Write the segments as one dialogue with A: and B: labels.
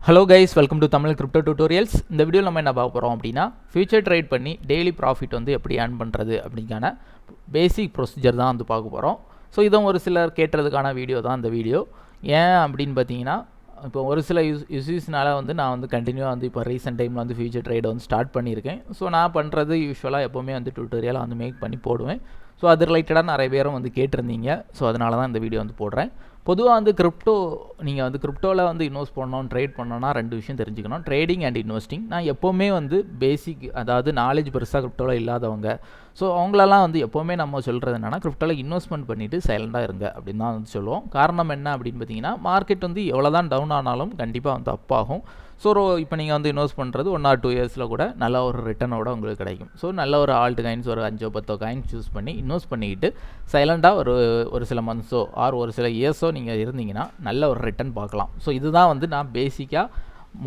A: Hello guys, welcome to Tamil Crypto Tutorials. இந்த வீடியோல நம்ம என்ன பார்க்க போறோம் அப்படினா ஃபியூச்சர் ட்ரேட் பண்ணி டெய்லி ப்ராஃபிட் வந்து எப்படி earn பண்றது அப்படிங்கன பேசிக் ப்ரொசீஜர் தான் வந்து பார்க்க போறோம். சோ இதுவும் ஒரு சிலர் கேட்றதுக்கான வீடியோ தான் இந்த வீடியோ. ஏன் அப்படினு பாத்தீங்கன்னா இப்போ ஒரு சில இஷ்யூஸ்னால வந்து நான் வந்து கண்டினியூவா வந்து இப்போ ரீசன்ட் டைம்ல வந்து ஃபியூச்சர் ட்ரேட் வந்து ஸ்டார்ட் பண்ணியிருக்கேன். சோ நான் பண்றது யூசுவலா எப்பவுமே வந்து டியூட்டோரியலா வந்து மேக் பண்ணி போடுவேன். சோ அது ரிலேட்டடா நிறைய பேரும் வந்து கேட்டிருந்தீங்க. சோ அதனால தான் இந்த வீடியோ வந்து போடுறேன். பொதுவாக வந்து நீங்கள் வந்து கிரிப்டோவில் வந்து இன்வெஸ்ட் பண்ணணும் ட்ரேட் பண்ணணும்னா ரெண்டு விஷயம் தெரிஞ்சுக்கணும். Trading and investing. நான் எப்போவுமே வந்து பேசிக் அதாவது நாலேஜ் பெருசாக கிரிப்டோவில் இல்லாதவங்க ஸோ அவங்களெல்லாம் வந்து எப்போவுமே நம்ம சொல்கிறது என்னென்னா கிரிப்டோவில் இன்வெஸ்ட்மெண்ட் பண்ணிவிட்டு சைலண்டாக இருங்க அப்படின்னு தான் வந்து சொல்லுவோம். காரணம் என்ன அப்படின்னு பார்த்தீங்கன்னா மார்க்கெட் வந்து எவ்வளோ தான் டவுன் ஆனாலும் கண்டிப்பாக வந்து அப் ஆகும். ஸோ இப்போ நீங்கள் வந்து இன்வெஸ்ட் பண்ணுறது 1 or 2 இயர்ஸில் கூட நல்ல ஒரு ரிட்டர்னோட உங்களுக்கு கிடைக்கும். ஸோ நல்ல ஒரு ஆல்ட் காயின்ஸ் ஒரு 5-10 காயின்ஸ் சூஸ் பண்ணி இன்வெஸ்ட் பண்ணிக்கிட்டு சைலண்டாக ஒரு சில மந்த்ஸோ ஆர் ஒரு சில இயர்ஸோ நீங்கள் இருந்தீங்கன்னா நல்ல ஒரு ரிட்டர்ன் பார்க்கலாம். ஸோ இதுதான் வந்து நான் பேசிக்காக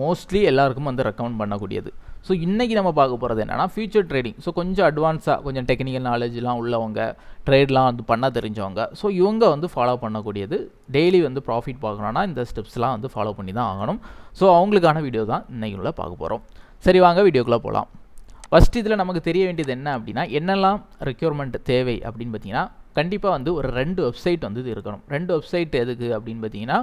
A: மோஸ்ட்லி எல்லாருக்கும் வந்து ரெக்கமெண்ட் பண்ணக்கூடியது. ஸோ இன்றைக்கி நம்ம பார்க்க போகிறது என்னென்னா ஃபியூச்சர் ட்ரேடிங். ஸோ கொஞ்சம் அட்வான்ஸாக கொஞ்சம் டெக்னிக்கல் நாலேஜ்லாம் உள்ளவங்க ட்ரேட்லாம் வந்து பண்ண தெரிஞ்சவங்க ஸோ இவங்க வந்து ஃபாலோ பண்ணக்கூடியது. டெய்லி வந்து ப்ராஃபிட் பார்க்கணுன்னா இந்த ஸ்டெப்ஸ்லாம் வந்து ஃபாலோ பண்ணி தான் ஆகணும். ஸோ அவங்களுக்கான வீடியோ தான் இன்றைக்கி உள்ள பார்க்க போகிறோம். சரி வாங்க வீடியோக்குள்ளே போகலாம். ஃபஸ்ட் இதில் நமக்கு தெரிய வேண்டியது என்ன அப்படின்னா என்னெல்லாம் ரெக்யூர்மெண்ட் தேவை அப்படின்னு பார்த்தீங்கன்னா கண்டிப்பாக வந்து ஒரு 2 வெப்சைட் வந்து இது இருக்கணும். 2 வெப்சைட் எதுக்கு அப்படின்னு பார்த்தீங்கன்னா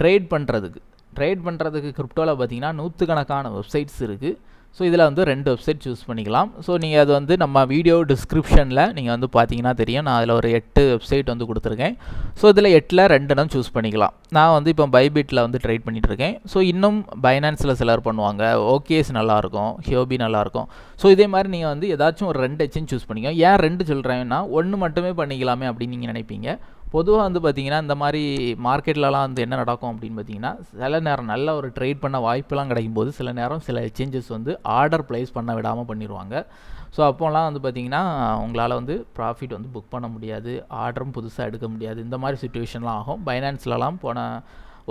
A: ட்ரேட் பண்ணுறதுக்கு கிரிப்டோவில் பார்த்தீங்கன்னா நூற்றுக்கணக்கான வெப்சைட்ஸ் இருக்குது. ஸோ இதில் வந்து 2 வெப்சைட் சூஸ் பண்ணிக்கலாம். ஸோ நீங்கள் அது வந்து நம்ம வீடியோ டிஸ்கிரிப்ஷனில் நீங்கள் வந்து பார்த்தீங்கன்னா தெரியும். நான் அதில் ஒரு 8 வெப்சைட் வந்து கொடுத்துருக்கேன். ஸோ இதில் 8ல் 2 சூஸ் பண்ணிக்கலாம். நான் வந்து இப்போ பைபிட்டில் வந்து ட்ரேட் பண்ணிகிட்ருக்கேன். ஸோ இன்னும் பைனான்ஸில் சிலர் பண்ணுவாங்க. ஓகேஸ் நல்லாயிருக்கும், ஹியோபி நல்லாயிருக்கும். ஸோ இதே மாதிரி நீங்கள் வந்து ஏதாச்சும் ஒரு 2 எக்ஸ்சேஞ்ச் சூஸ் பண்ணிக்கோங்க. ஏன் 2 சொல்கிறேன்னா 1 மட்டுமே பண்ணிக்கலாமே அப்படின்னு நீங்கள் நினைப்பீங்க. பொதுவாக வந்து பார்த்திங்கன்னா இந்த மாதிரி மார்க்கெட்லலாம் வந்து என்ன நடக்கும் அப்படின்னு பார்த்தீங்கன்னா சில நேரம் நல்ல ஒரு ட்ரேட் பண்ண வாய்ப்பெல்லாம் கிடைக்கும்போது சில நேரம் சில எக்ஸ்சேஞ்சஸ் வந்து ஆர்டர் ப்ளேஸ் பண்ண விடாமல் பண்ணிடுவாங்க. ஸோ அப்போலாம் வந்து பார்த்திங்கன்னா உங்களால் வந்து ப்ராஃபிட் வந்து புக் பண்ண முடியாது, ஆர்டரும் புதுசாக எடுக்க முடியாது. இந்த மாதிரி சுச்சுவேஷன்லாம் ஆகும். பைனான்ஸ்லலாம் போன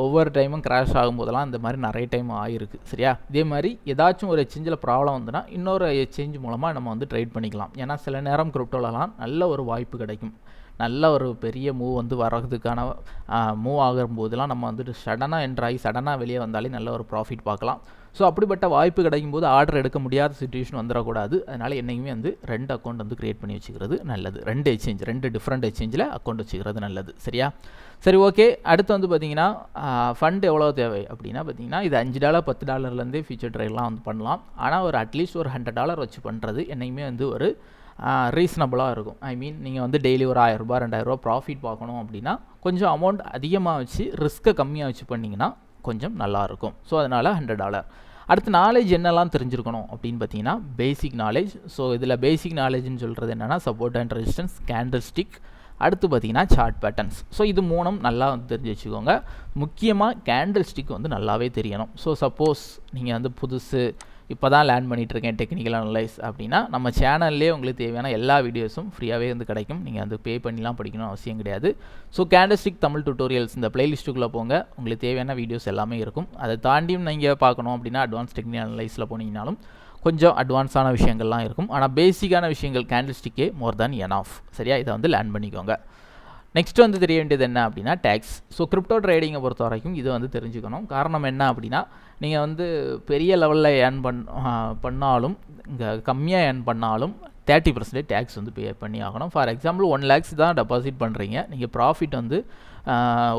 A: ஒவ்வொரு டைமும் கிராஷ் ஆகும்போதெல்லாம் இந்த மாதிரி நிறைய டைம் ஆகிருக்கு. சரியா? இதே மாதிரி ஏதாச்சும் ஒரு எக்ஸ்சேஞ்சில் ப்ராப்ளம் வந்துன்னா இன்னொரு எக்ஸ்சேஞ்ச் மூலமாக நம்ம வந்து ட்ரேட் பண்ணிக்கலாம். ஏன்னா சில நேரம் கிரிப்டோலலாம் நல்ல ஒரு வாய்ப்பு கிடைக்கும். நல்ல ஒரு பெரிய மூவ் வந்து வர்றதுக்கான மூவ் ஆகும்போதெல்லாம் நம்ம வந்துட்டு சடனாக என்ட்ராகி சடனாக வெளியே வந்தாலே நல்ல ஒரு ப்ராஃபிட் பார்க்கலாம். ஸோ அப்படிப்பட்ட வாய்ப்பு கிடைக்கும்போது ஆர்டர் எடுக்க முடியாத சுச்சுவேஷன் வந்துடக்கூடாது. அதனால் என்றைக்குமே வந்து 2 அக்கௌண்ட் வந்து க்ரியேட் பண்ணி வச்சுக்கிறது நல்லது. 2 டிஃப்ரெண்ட் எக்ஸ்சேஞ்சில் அக்கௌண்ட் வச்சுக்கிறது நல்லது. சரியா? சரி, ஓகே. அடுத்து வந்து பார்த்திங்கன்னா ஃபண்ட் எவ்வளோ தேவை அப்படின்னா பார்த்தீங்கன்னா இது $5 $10 ஃபியூச்சர் ட்ரேட்லாம் வந்து பண்ணலாம். ஆனால் ஒரு அட்லீஸ்ட் ஒரு $100 வச்சு பண்ணுறது என்றைக்குமே வந்து ஒரு ரீசனபுளாக இருக்கும். ஐ மீன் நீங்கள் வந்து டெய்லி ஒரு $1000 $2000 ப்ராஃபிட் பார்க்கணும் அப்படின்னா கொஞ்சம் அமௌண்ட் அதிகமாக வச்சு ரிஸ்க்கை கம்மியாக வச்சு பண்ணிங்கன்னா கொஞ்சம் நல்லாயிருக்கும். ஸோ அதனால் $100. அடுத்து நாலேஜ் என்னெல்லாம் தெரிஞ்சிருக்கணும் அப்படின்னு பார்த்தீங்கன்னா பேசிக் நாலேஜ். ஸோ இதில் பேசிக் நாலேஜ்னு சொல்கிறது என்னென்னா support and resistance, candle stick, அடுத்து பார்த்தீங்கன்னா சார்ட் பேட்டர்ன்ஸ். ஸோ இது 3 நல்லா வந்து தெரிஞ்சு வச்சுக்கோங்க. முக்கியமாக கேண்டில் ஸ்டிக் வந்து நல்லாவே தெரியணும். ஸோ சப்போஸ் நீங்கள் வந்து புதுசு இப்போ தான் லேர்ன் பண்ணிகிட்ருக்கேன் டெக்னிக்கல் அனலைஸ் அப்படின்னா நம்ம சேனல்லே உங்களுக்கு தேவையான எல்லா வீடியோஸும் ஃப்ரீயாகவே வந்து கிடைக்கும். நீங்கள் வந்து பே பண்ணிலாம் படிக்கணும் அவசியம் கிடையாது. ஸோ கேண்டில்ஸ்டிக் தமிழ் டியூட்டோரியல்ஸ் இந்த பிளேலிஸ்ட்டுக்குள்ளே போங்க. உங்களுக்கு தேவையான வீடியோஸ் எல்லாமே இருக்கும். அதை தாண்டியும் நீங்கள் பார்க்கணும் அப்படின்னா அட்வான்ஸ் டெக்னிக்கல் அனலைஸில் போனீங்கனாலும் கொஞ்சம் அட்வான்ஸான விஷயங்கள்லாம் இருக்கும். ஆனால் பேசிக்கான விஷயங்கள் கேண்டில்ஸ்டிக்கே மோர் தேன் எனாஃப். சரியா? இதை வந்து லேர்ன் பண்ணிக்கோங்க. நெக்ஸ்ட் வந்து தெரிய வேண்டியது என்ன அப்படின்னா டேக்ஸ். ஸோ கிரிப்டோ ட்ரேடிங்கை பொறுத்த வரைக்கும் இது வந்து தெரிஞ்சுக்கணும். காரணம் என்ன அப்படின்னா நீங்கள் வந்து பெரிய லெவலில் ஏர்ன் பண்ணாலும் இங்கே கம்மியாக ஏர்ன் பண்ணாலும் 30% டேக்ஸ் வந்து பே பண்ணி ஆகணும். ஃபார் எக்ஸாம்பிள் 1 lakhs தான் டெபாசிட் பண்ணுறீங்க. நீங்கள் ப்ராஃபிட் வந்து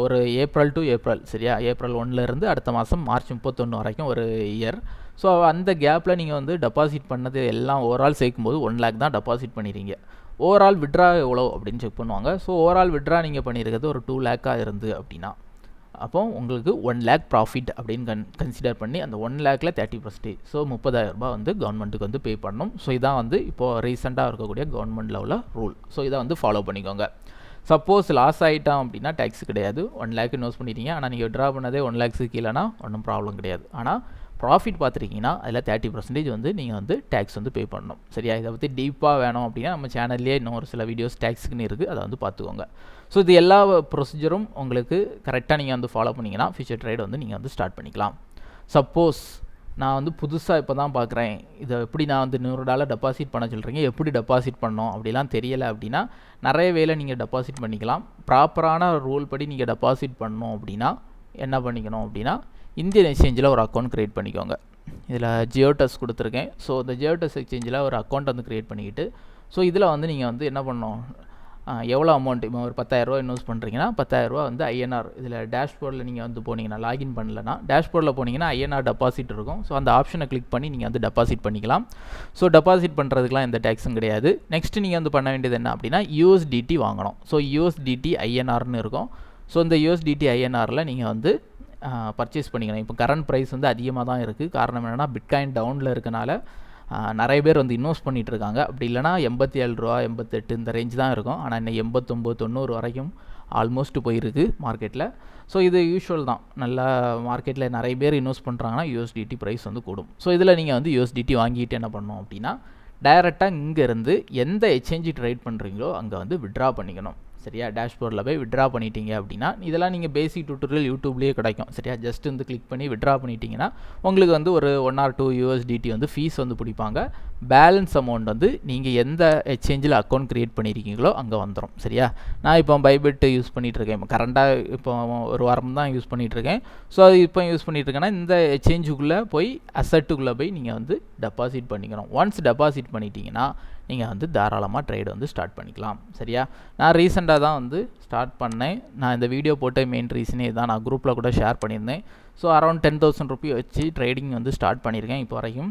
A: ஒரு ஏப்ரல் டு ஏப்ரல், சரியா? ஏப்ரல் 1லேருந்து அடுத்த மாதம் மார்ச் 31 வரைக்கும் ஒரு இயர். ஸோ அந்த கேப்பில் நீங்கள் வந்து டெபாசிட் பண்ணது எல்லாம் ஓவரால் சேர்க்கும்போது 1 lakh தான் டெபாசிட் பண்ணிடுறீங்க. ஓவரால் விட்ரா எவ்வளோ அப்படின்னு செக் பண்ணுவாங்க. ஸோ ஓவரால் விட்ரா நீங்கள் பண்ணியிருக்கிறது ஒரு 2 lakh இருந்து அப்படின்னா அப்போ உங்களுக்கு 1 lakh ப்ராஃபிட் அப்படின்னு கன்சிடர் பண்ணி அந்த 1 lakhல 30%, ஸோ $30,000 வந்து கவர்மெண்ட்டுக்கு வந்து பே பண்ணணும். ஸோ இதான் வந்து இப்போது ரீசெண்டாக இருக்கக்கூடிய கவர்மெண்ட்டில் உள்ள ரூல். ஸோ இதை வந்து ஃபாலோ பண்ணிக்கோங்க. சப்போஸ் லாஸ் ஆகிட்டோம் அப்படின்னா டேக்ஸ் கிடையாது. 1 lakh இன்வெஸ்ட் பண்ணிட்டீங்க ஆனால் நீங்கள் விட்ரா பண்ணதே 1 lakhs கீழேனா ஒன்றும் ப்ராப்ளம் கிடையாது. ஆனால் ப்ராஃபிட் பார்த்துருக்கீங்கன்னா அதில் 30% வந்து நீங்கள் வந்து டேக்ஸ் வந்து பே பண்ணணும். சரியா? இதை பற்றி டீப்பாக வேணும் அப்படின்னா நம்ம சேனல்லேயே இன்னும் ஒரு சில வீடியோஸ் டேக்ஸுக்குன்னு இருக்குது, அதை வந்து பார்த்துக்கோங்க. ஸோ இது எல்லா ப்ரொசீஜரும் உங்களுக்கு கரெக்டாக நீங்கள் வந்து ஃபாலோ பண்ணிங்கன்னா ஃபியூச்சர் ட்ரேட் வந்து நீங்கள் வந்து ஸ்டார்ட் பண்ணிக்கலாம். சப்போஸ் நான் வந்து புதுசாக இப்போ தான் பார்க்குறேன், இதை எப்படி நான் வந்து $100 டெபாசிட் பண்ண சொல்கிறீங்க, எப்படி டெபாசிட் பண்ணோம் அப்படிலாம் தெரியலை அப்படின்னா நிறைய வேலை நீங்கள் டெபாசிட் பண்ணிக்கலாம். ப்ராப்பரான ரூல் படி நீங்கள் டெபாசிட் பண்ணணும் அப்படின்னா என்ன பண்ணிக்கணும் அப்படின்னா இந்தியன் எக்ஸ்சேஞ்சில் ஒரு அக்கௌண்ட் க்ரியேட் பண்ணிக்கோங்க. இதில் ஜியோடெஸ் கொடுத்துருக்கேன். ஸோ இந்த ஜியோடெஸ் எக்ஸ்சேஞ்சில் ஒரு அக்கௌண்ட் வந்து க்ரியேட் பண்ணிக்கிட்டு ஸோ இதில் வந்து நீங்கள் வந்து என்ன பண்ணணும், எவ்வளோ அமௌண்ட் இப்போ ஒரு 10,000 இன்வெஸ்ட் பண்ணுறீங்கன்னா 10,000 வந்து ஐஎன்ஆர் இதில் டேஷ்போர்டில் நீங்கள் வந்து போனீங்கன்னா லாகின் பண்ணலன்னா டேஷ்போர்டில் போனீங்கன்னா ஐஎன்ஆர் டெபாசிட் இருக்கும். ஸோ அந்த ஆப்ஷனை கிளிக் பண்ணி நீங்கள் வந்து டெபாசிட் பண்ணிக்கலாம். ஸோ டெபாசிட் பண்ணுறதுக்குலாம் எந்த டேக்ஸும் கிடையாது. நெக்ஸ்ட் நீங்கள் வந்து பண்ண வேண்டியது என்ன அப்படின்னா யூஎஸ்டிடி வாங்கணும். ஸோ யூஎஸ்டிடி ஐஎன்ஆர்னு இருக்கும். ஸோ இந்த யூஎஸ்டிடி ஐஎன்ஆரில் நீங்கள் வந்து பர்ச்சேஸ் பண்ணிக்கணும். இப்போ கரண்ட் ப்ரைஸ் வந்து அதிகமாக தான் இருக்குது. காரணம் என்னென்னா பிட்காயின் டவுனில் இருக்கனால நிறைய பேர் வந்து இன்வெஸ்ட் பண்ணிகிட்டு இருக்காங்க. அப்படி இல்லைனா 87 ரூபா 88 இந்த ரேஞ்ச் தான் இருக்கும். ஆனால் இன்னும் 89 90 வரைக்கும் ஆல்மோஸ்ட் போயிருக்கு மார்க்கெட்டில். ஸோ இது யூஷுவல் தான். நல்லா மார்க்கெட்டில் நிறைய பேர் இன்வெஸ்ட் பண்ணுறாங்கன்னா யூஎஸ்டிடி ப்ரைஸ் வந்து கூடும். ஸோ இதில் நீங்கள் வந்து யூஎஸ்டிடி வாங்கிட்டு என்ன பண்ணணும் அப்படின்னா டைரெக்டாக இங்கேருந்து எந்த எக்ஸ்சேஞ்சு ட்ரேட் பண்ணுறீங்களோ அங்கே வந்து விட்ரா பண்ணிக்கணும். சரியா, டேஷ்போர்டில் போய் விட்ரா பண்ணிட்டீங்க அப்படின்னா இதெல்லாம் நீங்கள் பேசிக் டியூட்டோரியல் யூடியூப்லேயே கிடைக்கும். சரியா, ஜஸ்ட் வந்து கிளிக் பண்ணி விட்ரா பண்ணிட்டீங்கன்னா உங்களுக்கு வந்து ஒரு 1 or 2 USDT வந்து ஃபீஸ் வந்து பிடிப்பாங்க. பேலன்ஸ் அமௌண்ட் வந்து நீங்கள் எந்த எக்ஸ்சேஞ்சில் அக்கௌண்ட் க்ரியேட் பண்ணியிருக்கீங்களோ அங்கே வந்துடும். சரியா, நான் இப்போ பைபிட் யூஸ் பண்ணிகிட்ருக்கேன். இப்போ கரண்டாக இப்போ ஒரு வாரம் தான் யூஸ் பண்ணிகிட்ருக்கேன். ஸோ அது இப்போ யூஸ் பண்ணிகிட்ருக்கேன்னா இந்த எக்ஸ்சேஞ்சுக்குள்ளே போய் அசட்டுக்குள்ளே போய் நீங்கள் வந்து டெபாசிட் பண்ணிக்கணும். ஒன்ஸ் டெபாசிட் பண்ணிட்டீங்கன்னா நீங்கள் வந்து தாராளமாக ட்ரேட் வந்து ஸ்டார்ட் பண்ணிக்கலாம். சரியா, நான் ரீசெண்டாக தான் வந்து ஸ்டார்ட் பண்ணேன். நான் இந்த வீடியோ போட்ட மெயின் ரீசனே தான். நான் குரூப்பில் கூட ஷேர் பண்ணியிருந்தேன். ஸோ அரௌண்ட் 10,000 ரூபி வச்சு ட்ரேடிங் வந்து ஸ்டார்ட் பண்ணியிருக்கேன். இப்போ வரைக்கும்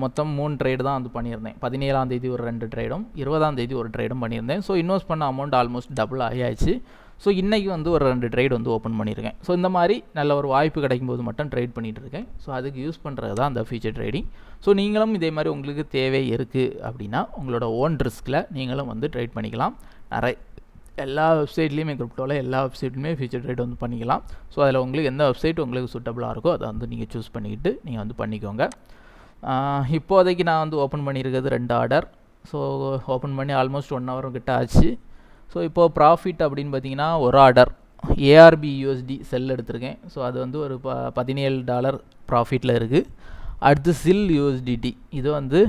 A: மொத்தம் 3 ட்ரேடு தான் வந்து பண்ணியிருந்தேன். 17ஆம் தேதி ஒரு 2 ட்ரேடும் 20ஆம் தேதி ஒரு ட்ரேடும் பண்ணியிருந்தேன். ஸோ இன்வெஸ்ட் பண்ண அமௌண்ட் ஆல்மோஸ்ட் டபுள் ஆகியாச்சு. ஸோ இன்றைக்கி வந்து ஒரு 2 ட்ரேட் வந்து ஓப்பன் பண்ணியிருக்கேன். ஸோ இந்த மாதிரி நல்ல ஒரு வாய்ப்பு கிடைக்கும்போது மட்டும் ட்ரேட் பண்ணிகிட்டு இருக்கேன். ஸோ அதுக்கு யூஸ் பண்ணுறது தான் அந்த ஃபியூச்சர் ட்ரேடிங். ஸோ நீங்களும் இதே மாதிரி உங்களுக்கு தேவை இருக்குது அப்படின்னா உங்களோட ஓன் ரிஸ்கில் நீங்களும் வந்து ட்ரேட் பண்ணிக்கலாம். எல்லா வெப்சைட்லேயுமே கிரிப்டோவில் எல்லா வெப்சைட்லையுமே ஃபியூச்சர் ட்ரேட் வந்து பண்ணிக்கலாம். ஸோ அதில் உங்களுக்கு எந்த வெப்சைட் உங்களுக்கு சூட்டபுளாக இருக்கோ அதை வந்து நீங்கள் சூஸ் பண்ணிக்கிட்டு நீங்கள் வந்து பண்ணிக்கோங்க. இப்போதைக்கு நான் வந்து ஓப்பன் பண்ணியிருக்கிறது 2 ஆர்டர். ஸோ ஓப்பன் பண்ணி ஆல்மோஸ்ட் 1 hour கிட்ட ஆச்சு. ஸோ இப்போது ப்ராஃபிட் அப்படின்னு பார்த்தீங்கன்னா ஒரு ஆர்டர் ஏஆர்பி யூஎஸ்டி செல் எடுத்திருக்கேன். ஸோ அது வந்து ஒரு $17 ப்ராஃபிட்டில் இருக்குது. அடுத்து சில் யூஎஸ்டிடி இது வந்து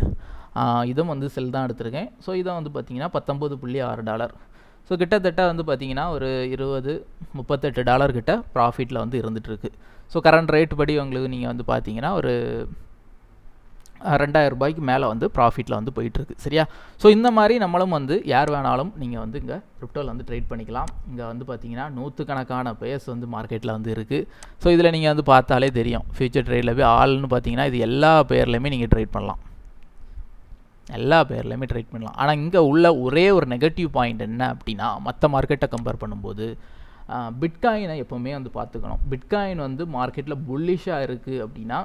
A: இதுவும் வந்து செல் தான் எடுத்திருக்கேன். ஸோ இதை வந்து பார்த்திங்கன்னா $19.6. ஸோ கிட்டத்தட்ட வந்து பார்த்திங்கன்னா ஒரு $38 கிட்ட ப்ராஃபிட்டில் வந்து இருந்துகிட்ருக்கு. ஸோ கரண்ட் ரேட் படி உங்களுக்கு நீங்கள் வந்து பார்த்தீங்கன்னா ஒரு 2,000 ரூபாய்க்கு மேலே வந்து ப்ராஃபிட்டில் வந்து போயிட்டுருக்கு. சரியா, ஸோ இந்த மாதிரி நம்மளும் வந்து யார் வேணாலும் நீங்கள் வந்து இங்கே கிரிப்டோவில் வந்து ட்ரேட் பண்ணிக்கலாம். இங்கே வந்து பார்த்தீங்கன்னா 100கணக்கான பேர்ஸ் வந்து மார்க்கெட்டில் வந்து இருக்குது. ஸோ இதில் நீங்கள் வந்து பார்த்தாலே தெரியும் ஃபியூச்சர் ட்ரேடில் போய் ஆள்னு பார்த்தீங்கன்னா இது எல்லா பேர்லையுமே நீங்கள் ட்ரேட் பண்ணலாம். எல்லா பேர்லையுமே ட்ரேட் பண்ணலாம். ஆனால் இங்கே உள்ள ஒரே ஒரு நெகட்டிவ் பாயிண்ட் என்ன அப்படின்னா மற்ற மார்க்கெட்டை கம்பேர் பண்ணும்போது பிட்காயினை எப்போவுமே வந்து பார்த்துக்கணும். பிட்காயின் வந்து மார்க்கெட்டில் புல்லிஷாக இருக்குது அப்படின்னா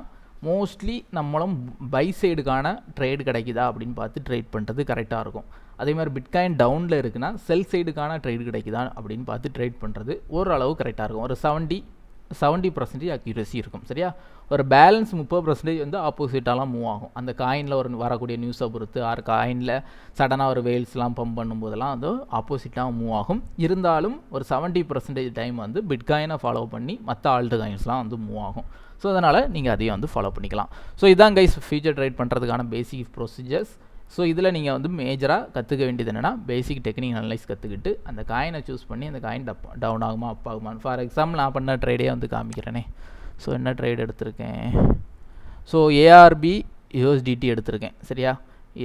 A: மோஸ்ட்லி நம்மளும் பை சைடுக்கான ட்ரேடு கிடைக்குதா அப்படின்னு பார்த்து ட்ரேட் பண்ணுறது கரெக்டாக இருக்கும். அதே மாதிரி பிட்காயின் டவுனில் இருக்குன்னா செல் சைடுக்கான ட்ரேடு கிடைக்குதா அப்படின்னு பார்த்து ட்ரேட் பண்ணுறது ஓரளவு கரெக்டாக இருக்கும். ஒரு 70% அக்யூரசி இருக்கும். சரியா, ஒரு பேலன்ஸ் 30% வந்து ஆப்போசிட்டாலாம் மூவ் ஆகும். அந்த காயினில் ஒரு வரக்கூடிய நியூஸை பொறுத்து காயினில் சடனாக ஒரு வேல்ஸ்லாம் பம்ப் பண்ணும்போதெல்லாம் வந்து ஆப்போசிட்டாக மூவ் ஆகும். இருந்தாலும் ஒரு 70% டைம் வந்து பிட்காயினை ஃபாலோ பண்ணி மற்ற ஆல்ட் காயின்ஸ்லாம் வந்து மூவ் ஆகும். ஸோ அதனால் நீங்கள் அதையும் வந்து ஃபாலோ பண்ணிக்கலாம். ஸோ இதான் கைஸ் ஃபியூச்சர் ட்ரேட் பண்ணுறதுக்கான பேசிக் ப்ரொசீஜர்ஸ். ஸோ இதில் நீங்கள் வந்து மேஜராக கற்றுக்க வேண்டியது என்னென்னா பேசிக் டெக்னிக் அனலைஸ் கற்றுக்கிட்டு அந்த காயினை சூஸ் பண்ணி அந்த காயின் டவுன் ஆகுமா அப் ஆகுமான்னு. ஃபார் எக்ஸாம்பிள் நான் பண்ண ட்ரேடே வந்து காமிக்கிறேனே. ஸோ என்ன ட்ரேட் எடுத்திருக்கேன், ஸோ ஏஆர்பி யூஎஸ்டிடி எடுத்திருக்கேன். சரியா,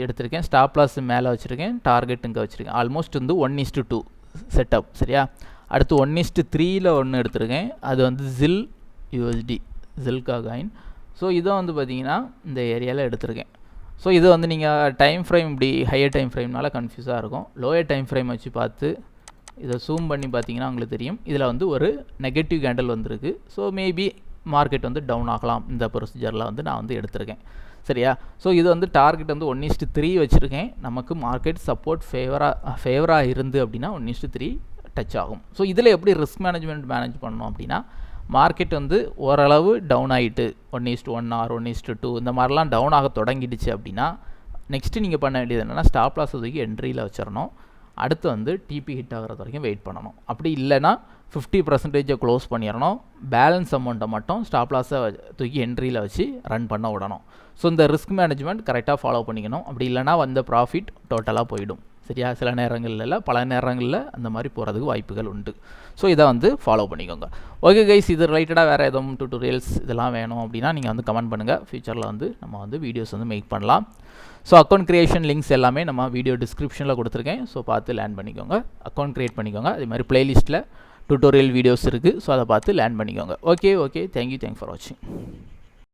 A: எடுத்திருக்கேன். ஸ்டாப் லாஸ் மேலே வச்சுருக்கேன், டார்கெட் இங்கே வச்சுருக்கேன். ஆல்மோஸ்ட் வந்து 1:2 செட்டப். சரியா, அடுத்து 1:3 ஒன்று எடுத்திருக்கேன். அது வந்து ஜில் யூஎஸ்டி ஜில்கா காயின். ஸோ இதை வந்து பார்த்தீங்கன்னா இந்த ஏரியாவில் எடுத்திருக்கேன். ஸோ இது வந்து நீங்கள் டைம் ஃப்ரேம் இப்படி ஹையர் டைம் ஃப்ரேம்னால கன்ஃபியூஸாக இருக்கும். லோயர் டைம் ஃப்ரேம் வச்சு பார்த்து இதை ஜூம் பண்ணி பார்த்தீங்கன்னா உங்களுக்கு தெரியும் இதில் வந்து ஒரு நெகட்டிவ் கேண்டில் வந்திருக்கு. ஸோ மேபி மார்க்கெட் வந்து டவுன் ஆகலாம். இந்த ப்ரொசீஜரில் வந்து நான் வந்து எடுத்திருக்கேன். சரியா, ஸோ இது வந்து டார்கெட் வந்து 1:3 வச்சுருக்கேன். நமக்கு மார்க்கெட் சப்போர்ட் ஃபேவராக இருந்து அப்படின்னா 1:3 டச் ஆகும். ஸோ இதில் எப்படி ரிஸ்க் மேனேஜ்மெண்ட் மேனேஜ் பண்ணணும் அப்படின்னா மார்க்கெட் வந்து ஓரளவு டவுன் ஆகிட்டு 1:1 or 1:2 இந்த மாதிரிலாம் டவுன் ஆக தொடங்கிடுச்சு அப்படின்னா நெக்ஸ்ட்டு நீங்கள் பண்ண வேண்டியது என்னென்னா ஸ்டாப் லாஸ் தூக்கி என்ட்ரியில் வச்சிடணும். அடுத்து வந்து டிபி ஹிட் ஆகிறது வரைக்கும் வெயிட் பண்ணணும். அப்படி இல்லைன்னா 50% க்ளோஸ் பண்ணிடணும். பேலன்ஸ் அமௌண்ட்டை மட்டும் ஸ்டாப் லாஸை தூக்கி என்ட்ரியில் வச்சு ரன் பண்ண விடணும். ஸோ இந்த ரிஸ்க் மேனேஜ்மெண்ட் கரெக்டாக ஃபாலோ பண்ணிக்கணும். அப்படி இல்லைனா வந்த ப்ராஃபிட் டோட்டலாக போயிடும். சரியா? சில நேரங்கள்ல இல்லை, பல நேரங்களில் அந்த மாதிரி போகிறதுக்கு வாய்ப்புகள் உண்டு. ஸோ இதை வந்து ஃபாலோ பண்ணிக்கோங்க. ஓகே கைஸ், இது ரிலேட்டடாக வேறு எதுவும் டியூட்டோரியல்ஸ் இதெல்லாம் வேணும் அப்படின்னா நீங்கள் வந்து கமெண்ட் பண்ணுங்கள். ஃபியூச்சரில் வந்து நம்ம வந்து வீடியோஸ் வந்து மேக் பண்ணலாம். ஸோ அக்கௌண்ட் க்ரியேஷன் லிங்க்ஸ் எல்லாமே நம்ம வீடியோ டிஸ்கிரிப்ஷனில் கொடுத்துருக்கேன். ஸோ பார்த்து லேர்ன் பண்ணிக்கோங்க, அக்கௌண்ட் க்ரியேட் பண்ணிக்கோங்க. அதே மாதிரி ப்ளேலிஸ்ட்டில் டியூட்டோரியல் வீடியோஸ் இருக்குது. ஸோ அதை பார்த்து லேர்ன் பண்ணிக்கோங்க. ஓகே, தேங்க்யூ ஃபார் வாட்சிங்.